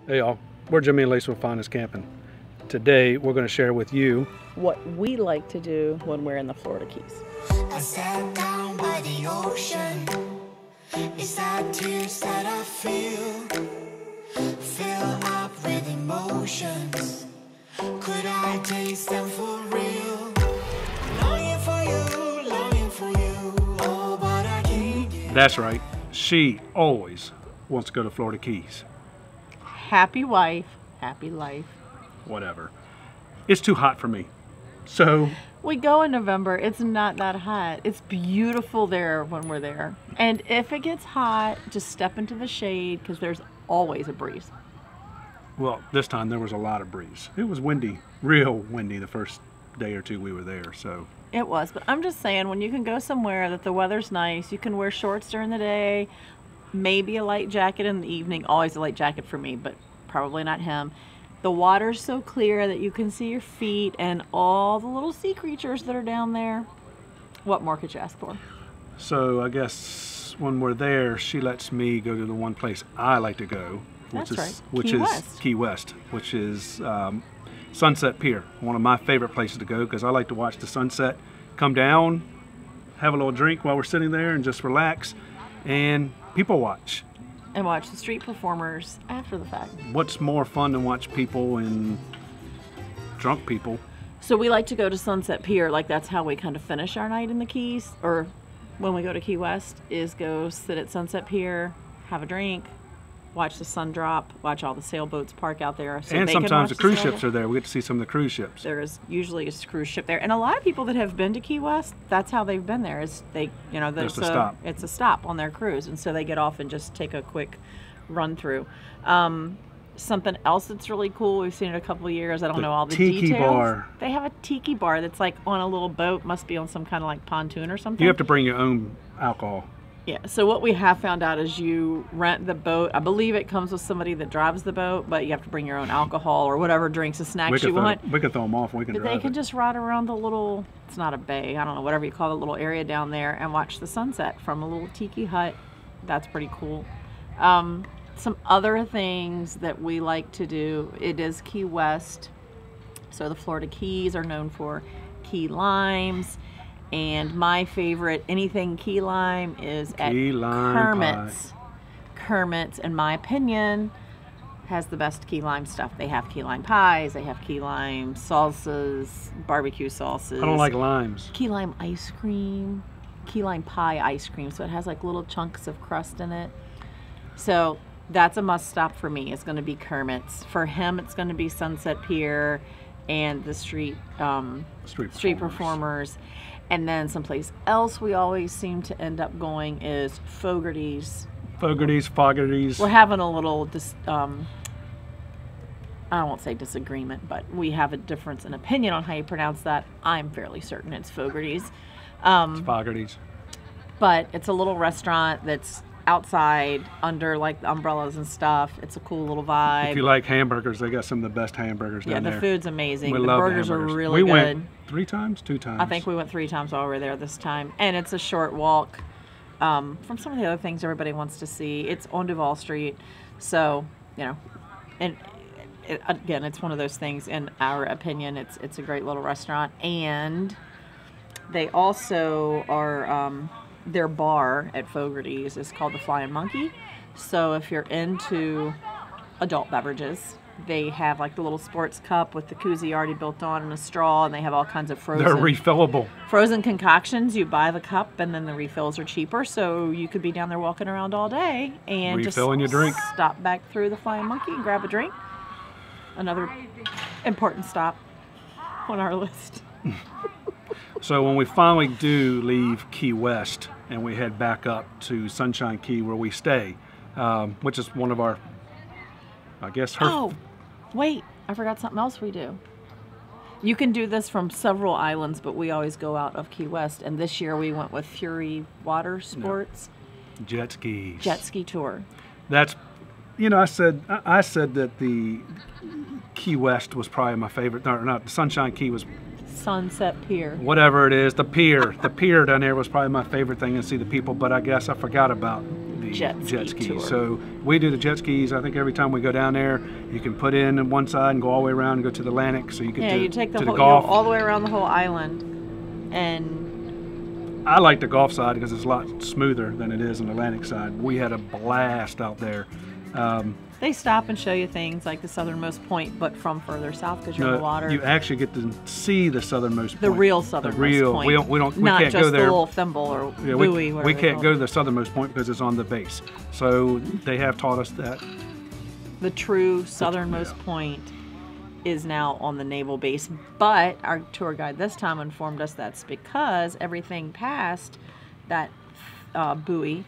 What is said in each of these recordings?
Hey y'all, we're Jimmy and Lisa with Finest Camping. Today we're going to share with you what we like to do when we're in the Florida Keys. I sat down by the ocean. It's that tears that I feel up with emotions. Could I taste them for real? Longing for you, oh, but I can't get. That's right, she always wants to go to Florida Keys. Happy wife, happy life. Whatever. It's too hot for me. So We go in November. It's not that hot. It's beautiful there when we're there. And if it gets hot, just step into the shade because there's always a breeze. well, this time there was a lot of breeze. It was windy, real windy the first day or two we were there. So It was, but I'm just saying, when you can go somewhere that the weather's nice, you can wear shorts during the day, maybe a light jacket in the evening. Always a light jacket for me, but probably not him. The water's so clear that you can see your feet and all the little sea creatures that are down there. What more could you ask for? So I guess when we're there, she lets me go to the one place I like to go, which That's is right. Key West. Key West, which is Sunset Pier. One of my favorite places to go because I like to watch the sunset come down, have a little drink while we're sitting there, and just relax and people watch. And watch the street performers after the fact. What's more fun than watch people and drunk people? So we like to go to Sunset Pier, like that's how we kind of finish our night in the Keys, or when we go to Key West, is go sit at Sunset Pier, have a drink, watch the sun drop, watch all the sailboats park out there. So And they can sometimes watch the cruise sailboat. ships are there. We get to see some of the cruise ships. There is usually a cruise ship there, and a lot of people that have been to Key West, that's how they've been there. Is they, you know, It's a stop. It's a stop on their cruise, and so they get off and just take a quick run through. Something else that's really cool, we've seen it a couple of years. I don't know all the tiki details. bar. They have a tiki bar that's like on a little boat, must be on some kind of like pontoon or something. You have to bring your own alcohol. Yeah, so what we have found out is you rent the boat. I believe it comes with somebody that drives the boat, but you have to bring your own alcohol or whatever drinks and snacks you want. We can throw them off. We can But drive they can it. just ride around the little, it's not a bay, I don't know, whatever you call the little area down there, and watch the sunset from a little tiki hut. That's pretty cool. Some other things that we like to do, it is Key West. So the Florida Keys are known for key limes. And my favorite, anything key lime, is at Key lime Kermit's. Kermit's, in my opinion, has the best key lime stuff. They have key lime pies, they have key lime salsas, barbecue sauces. I don't like limes. Key lime ice cream, key lime pie ice cream. So it has like little chunks of crust in it. So that's a must stop for me. It's going to be Kermit's. For him, it's going to be Sunset Pier and the street performers. And then someplace else we always seem to end up going is Fogarty's. Fogarty's. We're having a little, I won't say disagreement, but we have a difference in opinion on how you pronounce that. I'm fairly certain it's Fogarty's. It's Fogarty's. But it's a little restaurant that's outside under like the umbrellas and stuff. It's a cool little vibe. If you like hamburgers, they got some of the best hamburgers down there. Yeah, the food's amazing. We The love burgers are hamburgers. really We good. went 3 times, 2 times. I think we went 3 times while we were there this time. And it's a short walk from some of the other things everybody wants to see. It's on Duval Street. So, you know, and again, it's one of those things, in our opinion, it's a great little restaurant. And they also are, their bar at Fogarty's is called the Flying Monkey. So if you're into adult beverages, they have like the little sports cup with the koozie already built on and a straw, and they have all kinds of They're refillable. frozen concoctions. You buy the cup and then the refills are cheaper, so you could be down there walking around all day and Refilling just your drink. stop back through the Flying Monkey and grab a drink. Another important stop on our list. So when we finally do leave Key West and we head back up to Sunshine Key where we stay, which is one of our, I guess, Oh, wait, I forgot something else we do. You can do this from several islands, but we always go out of Key West. And this year we went with Fury Water Sports jet skis. Jet Ski Tour. That's, you know, I said that the Key West was probably my favorite. No, not the Sunshine Key was. Sunset Pier. Whatever it is, the pier. The pier down there was probably my favorite thing, and see the people. But I guess I forgot about the jet ski tour. So we do the jet skis. I think every time we go down there, you can put in one side and go all the way around and go to the Atlantic. So you can you take the whole, golf. You go all the way around the whole island. And I like the golf side because it's a lot smoother than it is on the Atlantic side. We had a blast out there. They stop and show you things like the southernmost point, but from further south because you're in the water. You actually get to see the southernmost point. The real southernmost point. We can't Not go just there. the little thimble or buoy. We can't go to the southernmost point because it's on the base. So they have taught us that. The true southernmost point is now on the naval base, but our tour guide this time informed us that's because everything past that buoy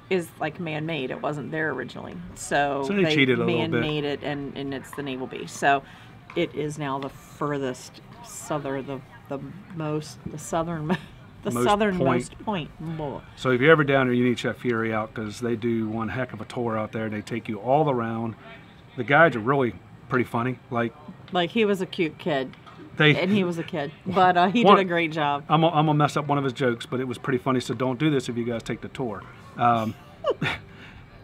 is like man-made. It wasn't there originally, so they cheated a little bit. Man-made it, and it's the naval base. So it is now the furthest southernmost point. So if you're ever down there, you need to check Fury out because they do one heck of a tour out there. They take you all around. The guides are really pretty funny. Like he was a cute kid. And he was a kid, but he did a great job. I'm gonna mess up one of his jokes, but it was pretty funny. So don't do this if you guys take the tour.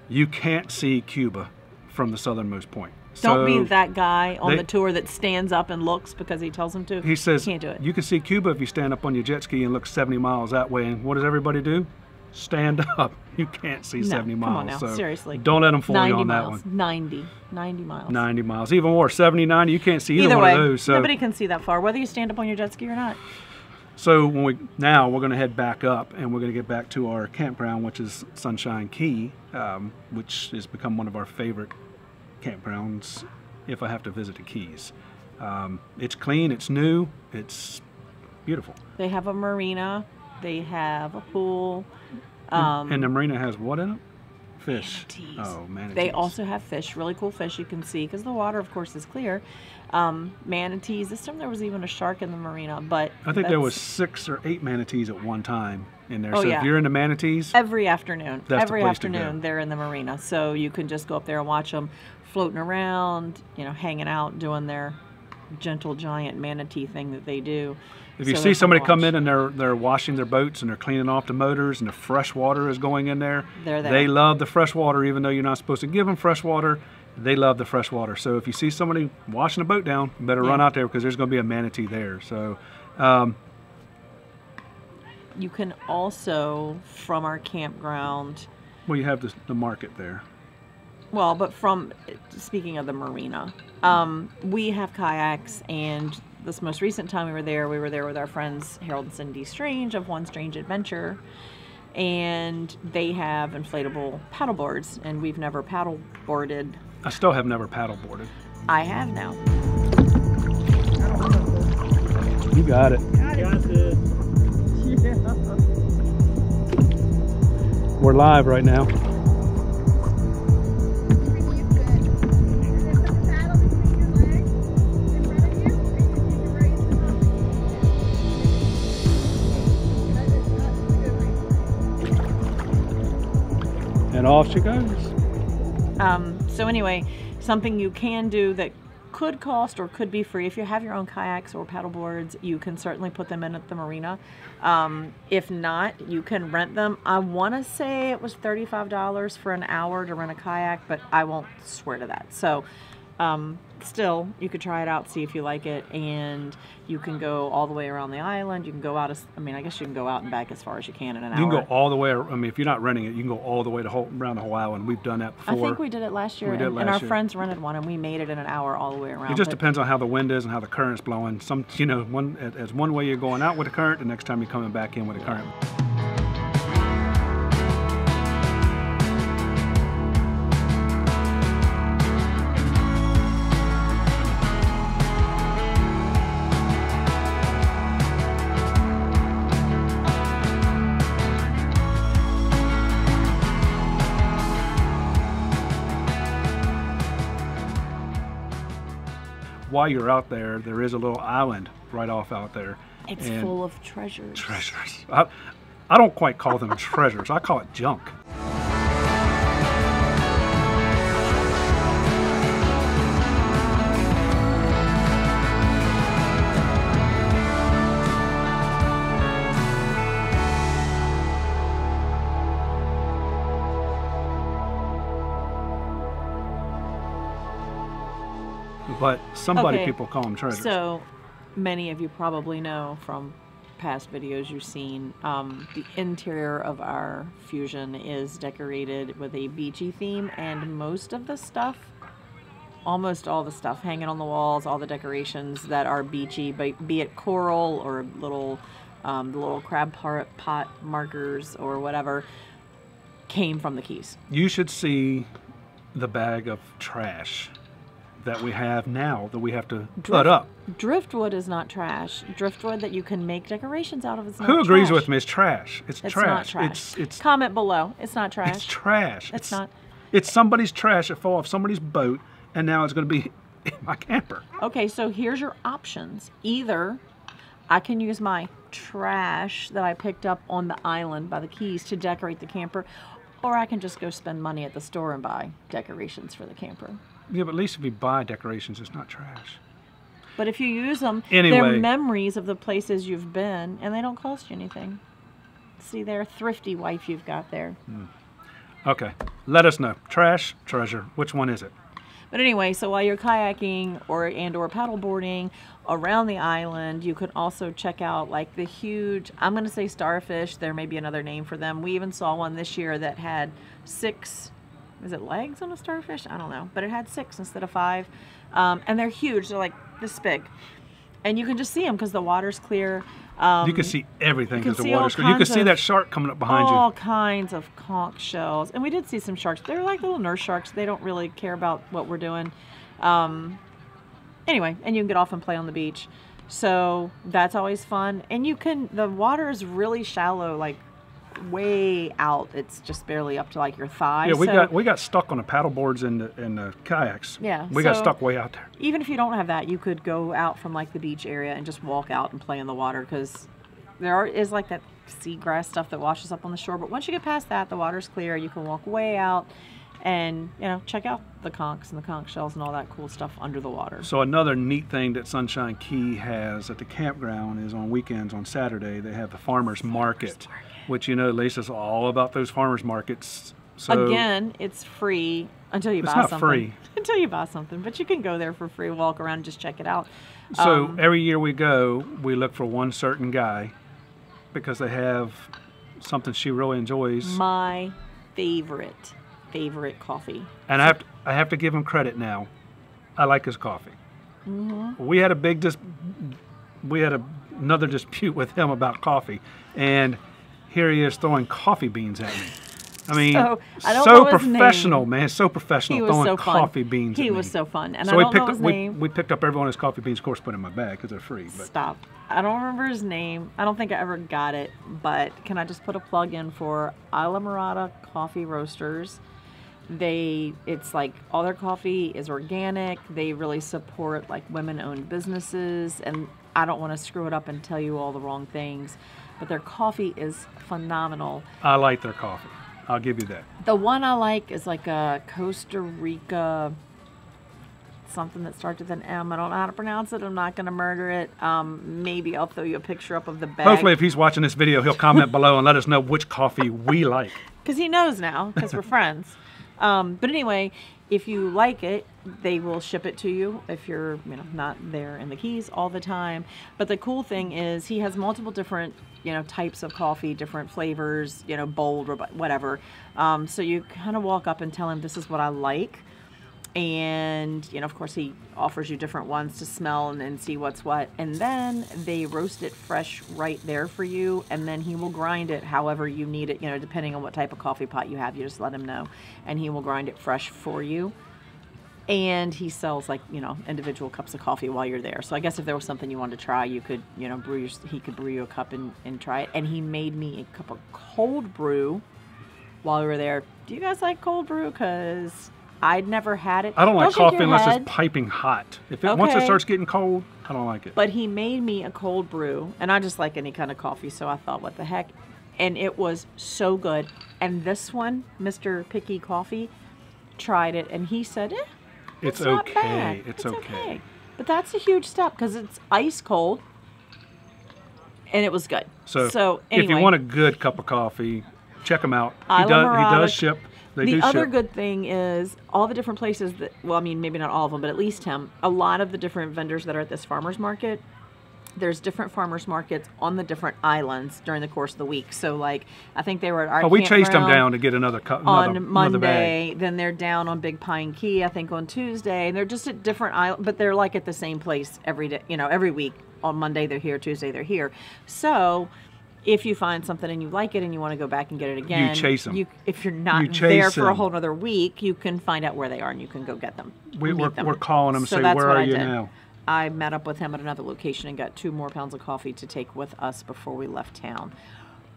You can't see Cuba from the southernmost point. Don't be that guy on the tour that stands up and looks because he tells him to. He says, you can't do it. You can see Cuba if you stand up on your jet ski and look 70 miles that way. And what does everybody do? Stand up. You can't see 70 miles. Come on now, so seriously. Don't let them fool you on miles, that one. 90 miles. 90 miles. Even more, 70, 90, you can't see either way, one of those. So. Nobody can see that far, whether you stand up on your jet ski or not. So we're going to head back up, and we're going to get back to our campground, which is Sunshine Key, which has become one of our favorite campgrounds if I have to visit the Keys. It's clean, it's new, it's beautiful. They have a marina, they have a pool. And the marina has what in it? Fish. Manatees. Oh, manatees. They also have fish, really cool fish you can see because the water, of course, is clear. Manatees. This time there was even a shark in the marina, but I think there was 6 or 8 manatees at one time in there. Oh, so yeah. if you're into manatees, every afternoon, every afternoon they're in the marina. So you can just go up there and watch them floating around, hanging out, doing their gentle giant manatee thing that they do. If you see somebody come in and they're washing their boats and they're cleaning off the motors and the fresh water is going in there, they're there. They love the fresh water, even though you're not supposed to give them fresh water. They love the fresh water. So if you see somebody washing a boat down, you better run out there because there's going to be a manatee there. So you can also, from our campground, well, you have the market there. Well, but speaking of the marina, we have kayaks, and this most recent time we were there with our friends Harold and Cindy Strange of One Strange Adventure, and they have inflatable paddleboards, and we've never paddleboarded. I still have never paddleboarded. I have now. You got it. Got this. Yeah. We're live right now. And off she goes. So anyway, something you can do that could cost or could be free. If you have your own kayaks or paddleboards, you can certainly put them in at the marina. If not, you can rent them. I want to say it was $35 for an hour to rent a kayak, but I won't swear to that. So still, you could try it out, see if you like it, and you can go all the way around the island. You can go out, I guess you can go out and back as far as you can in an hour. You can go all the way, if you're not renting it, you can go all the way around the whole island. We've done that before. I think we did it last year, and our friends rented one, and we made it in an hour all the way around. It just depends on how the wind is and how the current's blowing. As one way you're going out with the current, the next time you're coming back in with the current. While you're out there, there is a little island right off out there. It's full of treasures. Treasures. I don't quite call them treasures. I call it junk. but somebody Okay, people call them treasures. So many of you probably know from past videos you've seen, the interior of our Fusion is decorated with a beachy theme, and most of the stuff, almost all the stuff hanging on the walls, all the decorations that are beachy, be it coral or little the little crab pot markers or whatever, came from the Keys. You should see the bag of trash that we have now that we have to put up. Driftwood is not trash. Driftwood that you can make decorations out of is not Who agrees trash. with me? It's trash. It's trash. Not trash. It's Comment below. It's not trash. It's trash. It's not. It's somebody's trash that fell off somebody's boat, and now it's going to be in my camper. Okay, so here's your options. Either I can use my trash that I picked up on the island by the Keys to decorate the camper, or I can just go spend money at the store and buy decorations for the camper. Yeah, but at least if you buy decorations, it's not trash. But if you use them, Anyway. they're memories of the places you've been, and they don't cost you anything. See there, thrifty wife you've got there. Okay, let us know. Trash, treasure, which one is it? But anyway, so while you're kayaking or paddleboarding around the island, you could also check out like the huge, I'm going to say starfish. There may be another name for them. We even saw one this year that had 6, is it legs on a starfish? I don't know. But it had 6 instead of 5. And they're huge. They're like this big. And you can just see them because the water's clear. You can see everything because the see all water's clear. You can kinds see of- that shark coming up behind all you. kinds of conch shells. And we did see some sharks. They're like little nurse sharks. They don't really care about what we're doing. Anyway, and you can get off and play on the beach. So that's always fun. And the water is really shallow, like way out. It's just barely up to like your thigh. Yeah, we got stuck on the paddle boards and the kayaks. Yeah, We got so- stuck way out there. Even if you don't have that, you could go out from like the beach area and just walk out and play in the water, because is like that seagrass stuff that washes up on the shore. But once you get past that, the water's clear. You can walk way out and, check out the conchs and the conch shells and all that cool stuff under the water. So another neat thing that Sunshine Key has at the campground is on weekends, on Saturday, they have the farmers market, which Lisa's all about those farmers markets. So Again, it's free until you It's buy not something. free. Until you buy something, but you can go there for free, walk around, just check it out. So every year we go, we look for one certain guy because they have something she really enjoys. My favorite coffee. And I have to give him credit now. I like his coffee. Mm-hmm. We had another dispute with him about coffee, and here he is throwing coffee beans at me. I mean, So, I don't so know his professional, name. man. So professional He was throwing so fun. coffee beans at me. He was so fun. And So I we don't picked know up his name. we picked up every one of his coffee beans, of course, put in my bag because they're free. But Stop. I don't remember his name. I don't think I ever got it. But can I just put a plug in for Islamorada Coffee Roasters? It's like all their coffee is organic. They really support like women-owned businesses. And I don't want to screw it up and tell you all the wrong things, but their coffee is phenomenal. I like their coffee. I'll give you that. The one I like is like a Costa Rica, something that starts with an M. I don't know how to pronounce it. I'm not going to murder it. Maybe I'll throw you a picture up of the bag. Hopefully, if he's watching this video, he'll comment below and let us know which coffee we like. Because he knows now, because we're friends. But anyway, if you like it, they will ship it to you if you're not there in the Keys all the time. But the cool thing is he has multiple different types of coffee, different flavors, bold or whatever. So you kind of walk up and tell him, this is what I like. And, of course, he offers you different ones to smell and see what's what. And then they roast it fresh right there for you. And then he will grind it however you need it, depending on what type of coffee pot you have. You just let him know. And he will grind it fresh for you. And he sells individual cups of coffee while you're there. So I guess if there was something you wanted to try, you could, he could brew you a cup and try it. And he made me a cup of cold brew while we were there. Do you guys like cold brew? Because I'd never had it. I don't like shake coffee your unless head. it's piping hot. Once it Okay. starts getting cold, I don't like it. But he made me a cold brew, and I just like any kind of coffee, so I thought, what the heck? And it was so good. And this one, Mr. Picky Coffee, tried it, and he said, It's not okay. bad. It's okay. But that's a huge step because it's ice cold, and it was good. So anyway, if you want a good cup of coffee, check him out. He Islamorada- does ship They The do other ship. good thing is all the different places that, well, I mean, maybe not all of them, but at least him, a lot of the different vendors that are at this farmer's market, there's different farmers markets on the different islands during the course of the week. So, like, I think they were at our Oh, we chased them campground down to get another on another Monday. bag. Then they're down on Big Pine Key, I think, on Tuesday. And they're just at different islands, but they're like at the same place every day. You know, every week. On Monday they're here, Tuesday they're here. So, if you find something and you like it and you want to go back and get it again, You chase them. If you're not You chase there for a them. whole other week, you can find out where they are and you can go get them. We're meet them. calling them and So say, that's where what are I you did. now? I met up with him at another location and got 2 more pounds of coffee to take with us before we left town.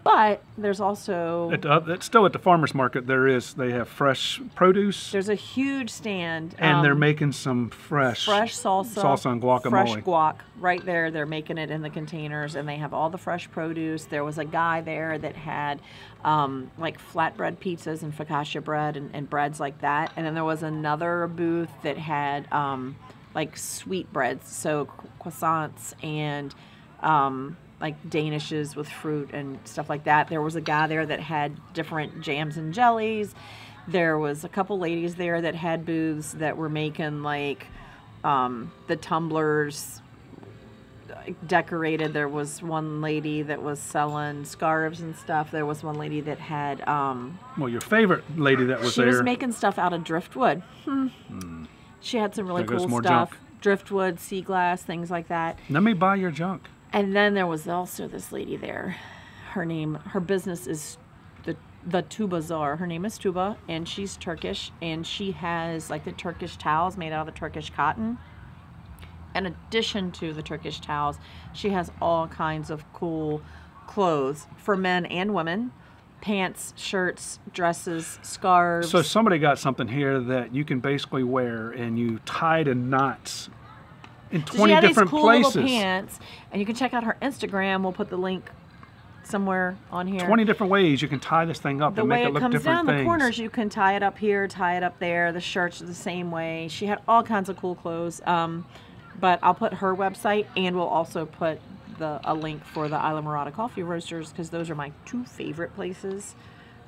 But there's also It's still at the farmer's market. They have fresh produce, there's a huge stand and they're making some fresh salsa and guacamole. fresh guac right there. They're making it in the containers, and they have all the fresh produce. There was a guy there that had like flatbread pizzas and focaccia bread and breads like that. And then there was another booth that had like sweet breads, so croissants and like danishes with fruit and stuff like that. There was a guy there that had different jams and jellies. There was a couple ladies there that had booths that were making like the tumblers decorated. There was one lady that was selling scarves and stuff. There was one lady that had Well, your favorite lady that was she there. was making stuff out of driftwood. She had some really There goes cool more stuff. junk. Driftwood, sea glass, things like that. Let me buy your junk. And then there was also this lady there. Her business is the TubaZaar. Her name is Tuba, and she's Turkish, and she has like the Turkish towels made out of the Turkish cotton. In addition to the Turkish towels, she has all kinds of cool clothes for men and women. Pants, shirts, dresses, scarves. So somebody got something here that you can basically wear, and you tie to knots in So 20 she had different these cool places. little pants, and you can check out her Instagram. We'll put the link somewhere on here. 20 different ways you can tie this thing up The and way make it it look comes different down things. the corners, you can tie it up here, tie it up there. The shirts are the same way. She had all kinds of cool clothes. But I'll put her website, and we'll also put a link for the Islamorada Coffee Roasters, because those are my 2 favorite places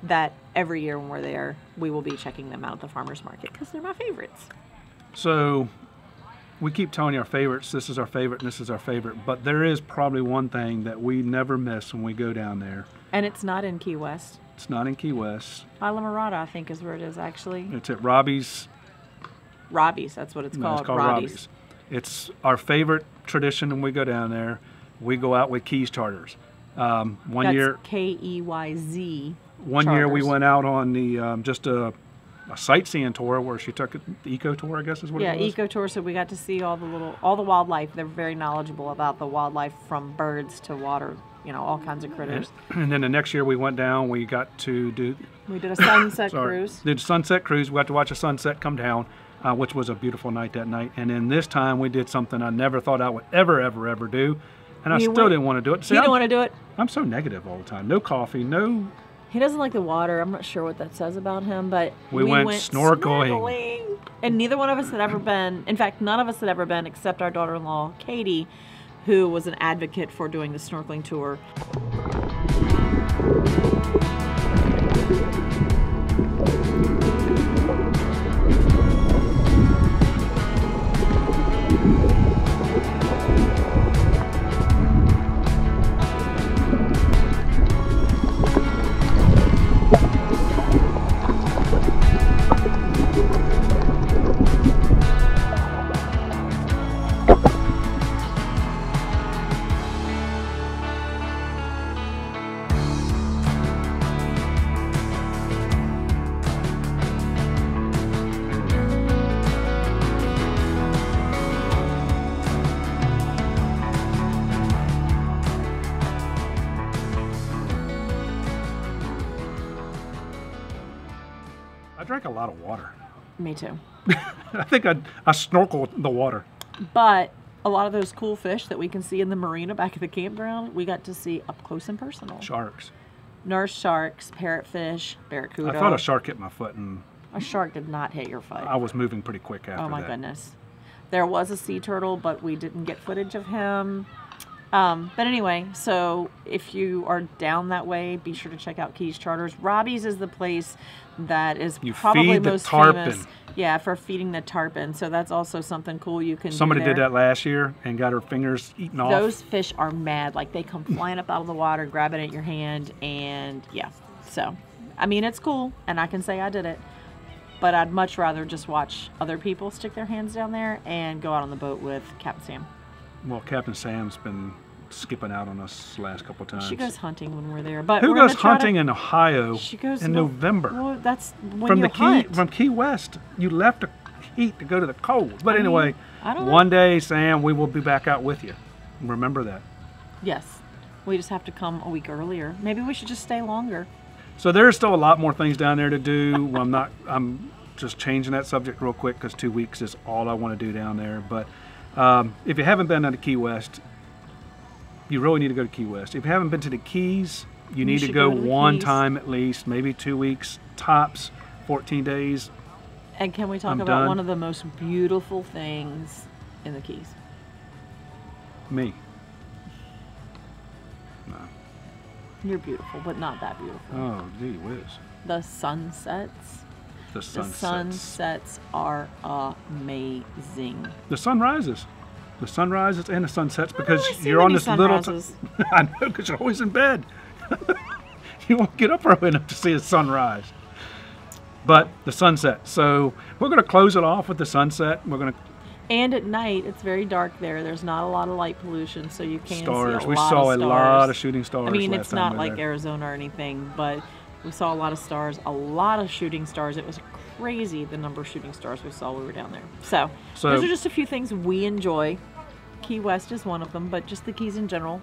that every year when we're there, we will be checking them out at the farmer's market because they're my favorites. So we keep telling you our favorites. This is our favorite, and this is our favorite. But there is probably one thing that we never miss when we go down there. And it's not in Key West. It's not in Key West. Islamorada, I think, is where it is actually. It's at Robby's. Robby's, that's what it's No, called. it's called Robby's. It's our favorite tradition when we go down there. We go out with KeyZ Charters. One That's year, KeyZ. one year we Charters. went out on the just a sightseeing tour where she took it, the eco tour, I guess is what Yeah, it was. eco tour. So we got to see all the wildlife. They're very knowledgeable about the wildlife, from birds to water, all kinds of critters. And then the next year we went down. We got to do We did a sunset cruise. Did sunset cruise. We got to watch a sunset come down, which was a beautiful night that night. And then this time we did something I never thought I would ever do, and I You still went- didn't want to do it. See, He didn't want to do it. I'm so negative all the time. No coffee, no. He doesn't like the water. I'm not sure what that says about him, but We went snorkeling. And neither one of us had ever been. In fact, none of us had ever been except our daughter-in-law, Katie, who was an advocate for doing the snorkeling tour. I drank a lot of water. Me too. I think I snorkeled the water. But a lot of those cool fish that we can see in the marina back at the campground, we got to see up close and personal. Sharks. Nurse sharks, parrotfish, barracuda. I thought a shark hit my foot, and A shark did not hit your foot. I was moving pretty quick after that. Oh my goodness. There was a sea turtle, but we didn't get footage of him. But anyway, so if you are down that way, be sure to check out KeyZ Charters. Robby's is the place that is probably most famous. Yeah, for feeding the tarpon. So that's also something cool you can Somebody do there. did that last year and got her fingers eaten off. Those fish are mad. Like, they come flying up out of the water, grab it at your hand, and yeah. So, I mean, it's cool, and I can say I did it. But I'd much rather just watch other people stick their hands down there and go out on the boat with Captain Sam. Well, Captain Sam's been skipping out on us the last couple of times. She goes hunting when we're there. But who goes hunting in Ohio in November? Well, that's when you hunt. From Key West. You left the heat to go to the cold. But anyway, I don't know. one day, Sam, we will be back out with you. Remember that. Yes. We just have to come a week earlier. Maybe we should just stay longer. So there's still a lot more things down there to do. I'm just changing that subject real quick because 2 weeks is all I want to do down there. But if you haven't been down to Key West, you really need to go to Key West. If you haven't been to the Keys, you need to go one time at least, maybe 2 weeks, tops, 14 days. And can we talk about one of the most beautiful things in the Keys? Me. No. You're beautiful, but not that beautiful. Oh, gee whiz. The sunsets. The sunsets are amazing. The sunrises. The sunrises and the sunsets, because you're on this little... I know, because you're always in bed. You won't get up early enough to see a sunrise. But the sunset. So we're going to close it off with the sunset. We're going to... And at night, it's very dark there. There's not a lot of light pollution, so you can see a lot of stars. We saw a lot of shooting stars. I mean, it's not like Arizona or anything, but we saw a lot of stars, a lot of shooting stars. It was crazy the number of shooting stars we saw when we were down there. So those are just a few things we enjoy. Key West is one of them, but just the Keys in general.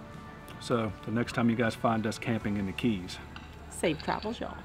So the next time you guys find us camping in the Keys, safe travels, y'all.